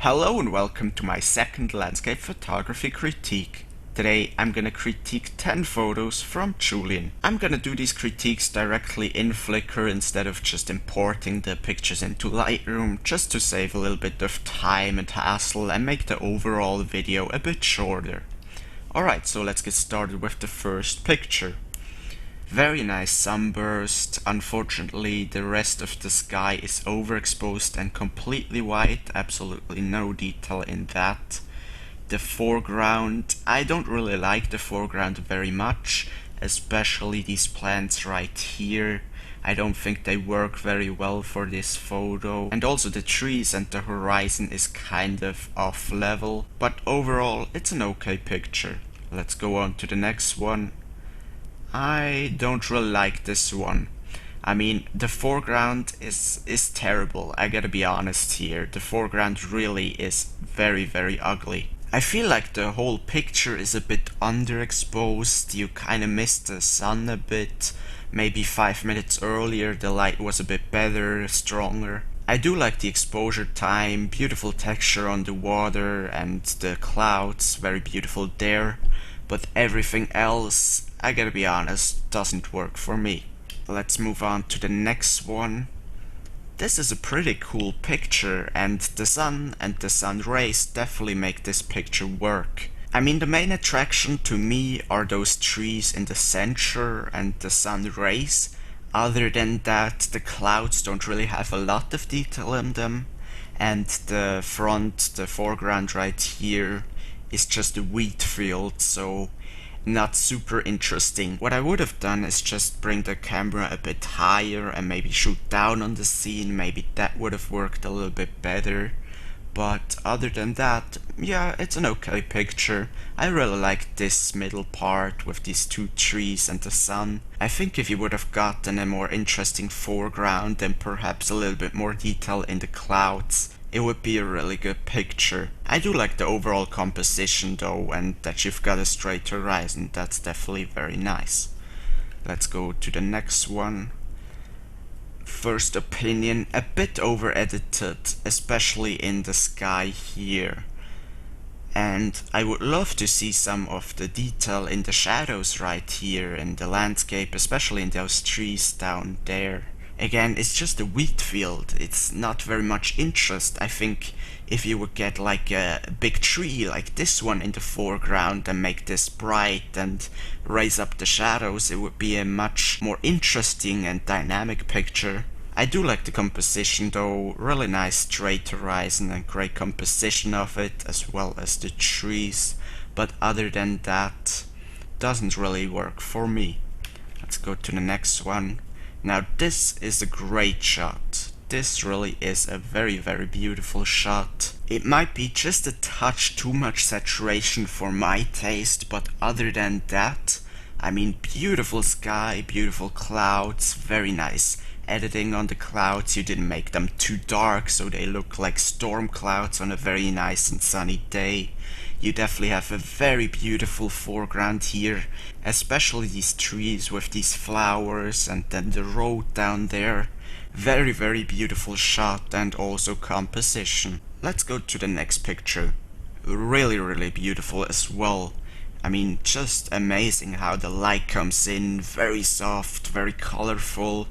Hello and welcome to my second landscape photography critique. Today I'm gonna critique 10 photos from Julien. I'm gonna do these critiques directly in Flickr instead of just importing the pictures into Lightroom, just to save a little bit of time and hassle and make the overall video a bit shorter. Alright, so let's get started with the first picture. Very nice sunburst. Unfortunately, the rest of the sky is overexposed and completely white. Absolutely no detail in that. The foreground, I don't really like the foreground very much, especially these plants right here. I don't think they work very well for this photo. And also the trees and the horizon is kind of off level. But overall, it's an okay picture. Let's go on to the next one. I don't really like this one. I mean, the foreground is terrible. I gotta be honest here. The foreground really is very ugly. I feel like the whole picture is a bit underexposed. You kinda missed the sun a bit. Maybe 5 minutes earlier the light was a bit better, stronger. I do like the exposure time, beautiful texture on the water and the clouds, very beautiful there. But everything else, I gotta be honest, doesn't work for me. Let's move on to the next one. This is a pretty cool picture, and the sun and the sun rays definitely make this picture work. I mean, the main attraction to me are those trees in the center and the sun rays. Other than that, the clouds don't really have a lot of detail in them, and the foreground right here is just a wheat field, so not super interesting. What I would have done is just bring the camera a bit higher and maybe shoot down on the scene. Maybe that would have worked a little bit better. But other than that, yeah, it's an okay picture. I really like this middle part with these two trees and the sun. I think if you would have gotten a more interesting foreground and perhaps a little bit more detail in the clouds, it would be a really good picture. I do like the overall composition though, and that you've got a straight horizon. That's definitely very nice. Let's go to the next one. First opinion, a bit over edited, especially in the sky here. And I would love to see some of the detail in the shadows right here in the landscape, especially in those trees down there. Again, it's just a wheat field. It's not very much interest. I think if you would get like a big tree like this one in the foreground and make this bright and raise up the shadows, it would be a much more interesting and dynamic picture. I do like the composition though, really nice straight horizon and great composition of it, as well as the trees. But other than that, doesn't really work for me. Let's go to the next one. Now this is a great shot. This really is a very beautiful shot. It might be just a touch too much saturation for my taste, but other than that, I mean, beautiful sky, beautiful clouds, very nice editing on the clouds. You didn't make them too dark so they look like storm clouds on a very nice and sunny day. You definitely have a very beautiful foreground here, especially these trees with these flowers and then the road down there. Very beautiful shot and also composition. Let's go to the next picture. Really beautiful as well. I mean, just amazing how the light comes in, very soft, very colorful.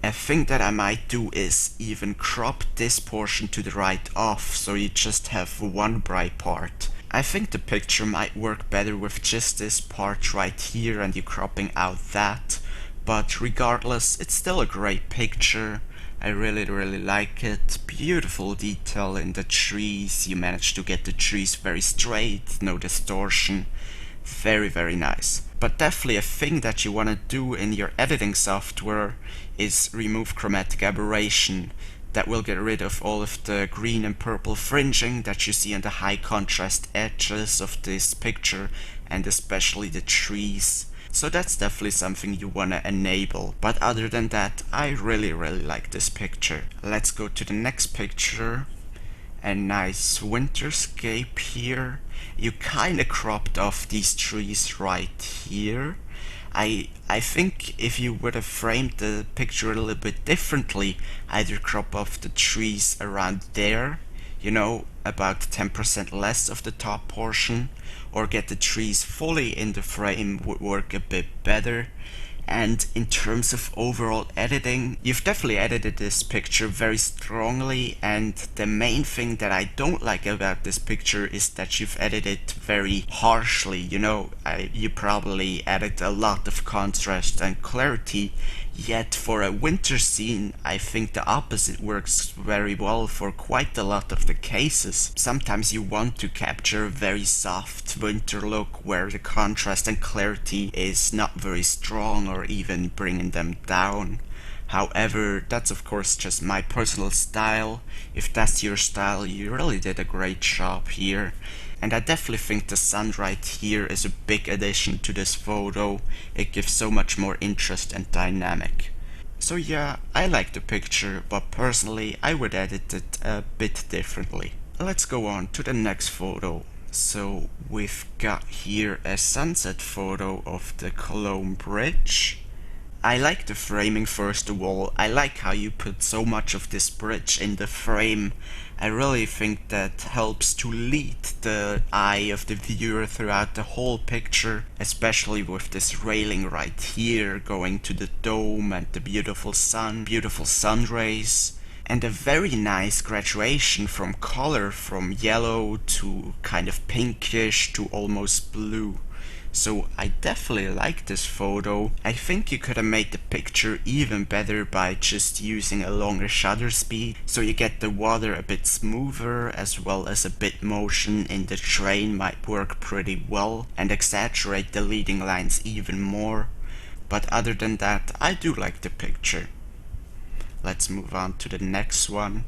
A thing that I might do is even crop this portion to the right off, so you just have one bright part. I think the picture might work better with just this part right here and you cropping out that, but regardless, it's still a great picture. I really like it. Beautiful detail in the trees. You managed to get the trees very straight, no distortion. Very nice. But definitely a thing that you want to do in your editing software is remove chromatic aberration. That will get rid of all of the green and purple fringing that you see on the high contrast edges of this picture, and especially the trees. So that's definitely something you want to enable. But other than that, I really like this picture. Let's go to the next picture. A nice winterscape here. You kinda cropped off these trees right here. I think if you would have framed the picture a little bit differently, either crop off the trees around there, you know, about 10% less of the top portion, or get the trees fully in the frame would work a bit better. And in terms of overall editing, you've definitely edited this picture very strongly, and the main thing that I don't like about this picture is that you've edited it very harshly. You know, you probably added a lot of contrast and clarity, yet for a winter scene I think the opposite works very well for quite a lot of the cases. Sometimes you want to capture a very soft winter look where the contrast and clarity is not very strong or even bringing them down. However, that's of course just my personal style. If that's your style, you really did a great job here. And I definitely think the sun right here is a big addition to this photo. It gives so much more interest and dynamic. So yeah, I like the picture, but personally I would edit it a bit differently. Let's go on to the next photo. So we've got here a sunset photo of the Cologne Bridge. I like the framing first of all. I like how you put so much of this bridge in the frame. I really think that helps to lead the eye of the viewer throughout the whole picture, especially with this railing right here going to the dome and the beautiful sun rays. And a very nice graduation from color from yellow to kind of pinkish to almost blue. So I definitely like this photo. I think you could have made the picture even better by just using a longer shutter speed, so you get the water a bit smoother, as well as a bit motion in the train might work pretty well and exaggerate the leading lines even more. But other than that, I do like the picture. Let's move on to the next one.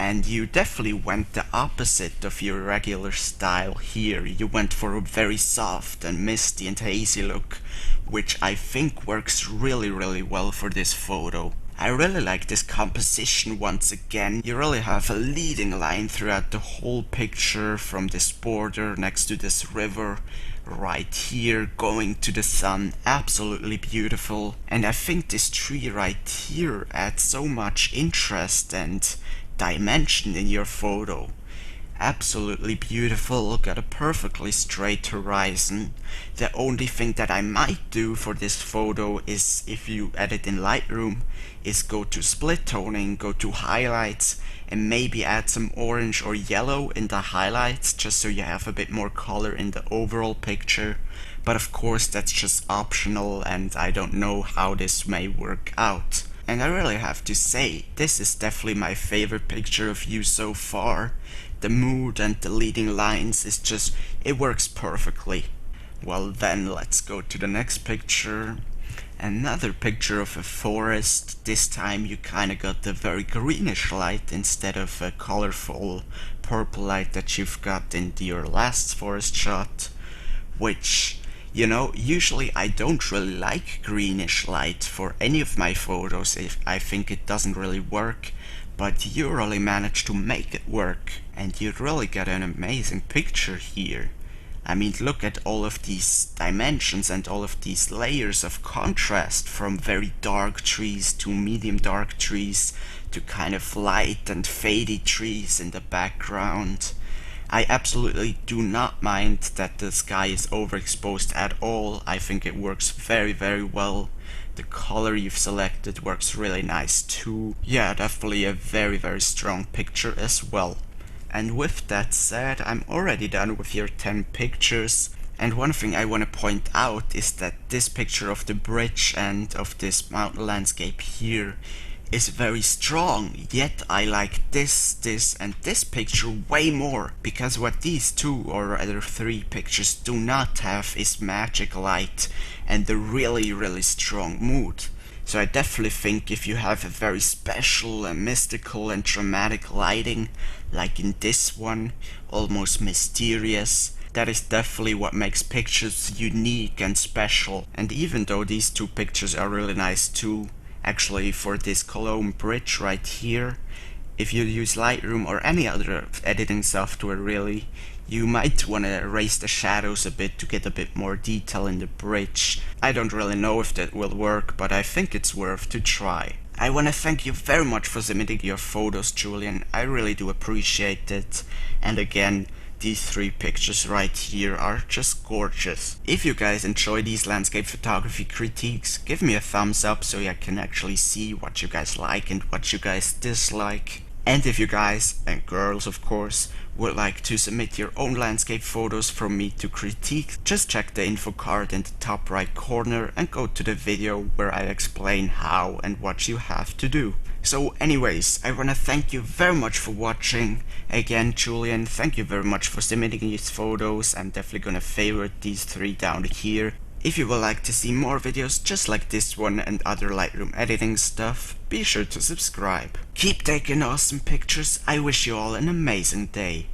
And you definitely went the opposite of your regular style here. You went for a very soft and misty and hazy look, which I think works really well for this photo. I really like this composition once again. You really have a leading line throughout the whole picture, from this border next to this river right here going to the sun. Absolutely beautiful. And I think this tree right here adds so much interest and dimension in your photo. Absolutely beautiful, got a perfectly straight horizon. The only thing that I might do for this photo is, if you edit in Lightroom, is go to split toning, go to highlights, and maybe add some orange or yellow in the highlights, just so you have a bit more color in the overall picture. But of course that's just optional, and I don't know how this may work out. And I really have to say, this is definitely my favorite picture of you so far. The mood and the leading lines is just, it works perfectly. Well then, let's go to the next picture. Another picture of a forest. This time you kinda got the very greenish light instead of a colorful purple light that you've got in your last forest shot. Which, you know, usually I don't really like greenish light for any of my photos. If I think it doesn't really work, but you really managed to make it work, and you really got an amazing picture here. I mean, look at all of these dimensions and all of these layers of contrast, from very dark trees to medium dark trees to kind of light and fadey trees in the background. I absolutely do not mind that the sky is overexposed at all. I think it works very well. The color you've selected works really nice too. Yeah, definitely a very strong picture as well. And with that said, I'm already done with your 10 pictures. And one thing I want to point out is that this picture of the bridge and of this mountain landscape here is very strong, yet I like this and this picture way more, because what these two or rather 3 pictures do not have is magic light and the really strong mood. So I definitely think if you have a very special and mystical and dramatic lighting, like in this one, almost mysterious, that is definitely what makes pictures unique and special. And even though these 2 pictures are really nice too, actually for this Cologne Bridge right here, if you use Lightroom or any other editing software really, you might want to raise the shadows a bit to get a bit more detail in the bridge. I don't really know if that will work, but I think it's worth to try. I want to thank you very much for submitting your photos, Julien. I really do appreciate it. And again, these 3 pictures right here are just gorgeous. If you guys enjoy these landscape photography critiques, give me a thumbs up so I can actually see what you guys like and what you guys dislike. And if you guys, and girls of course, would like to submit your own landscape photos from me to critique, just check the info card in the top right corner and go to the video where I explain how and what you have to do. So anyways, I wanna thank you very much for watching. Again, Julien, thank you very much for submitting these photos. I'm definitely gonna favorite these 3 down here. If you would like to see more videos just like this one and other Lightroom editing stuff, be sure to subscribe. Keep taking awesome pictures. I wish you all an amazing day.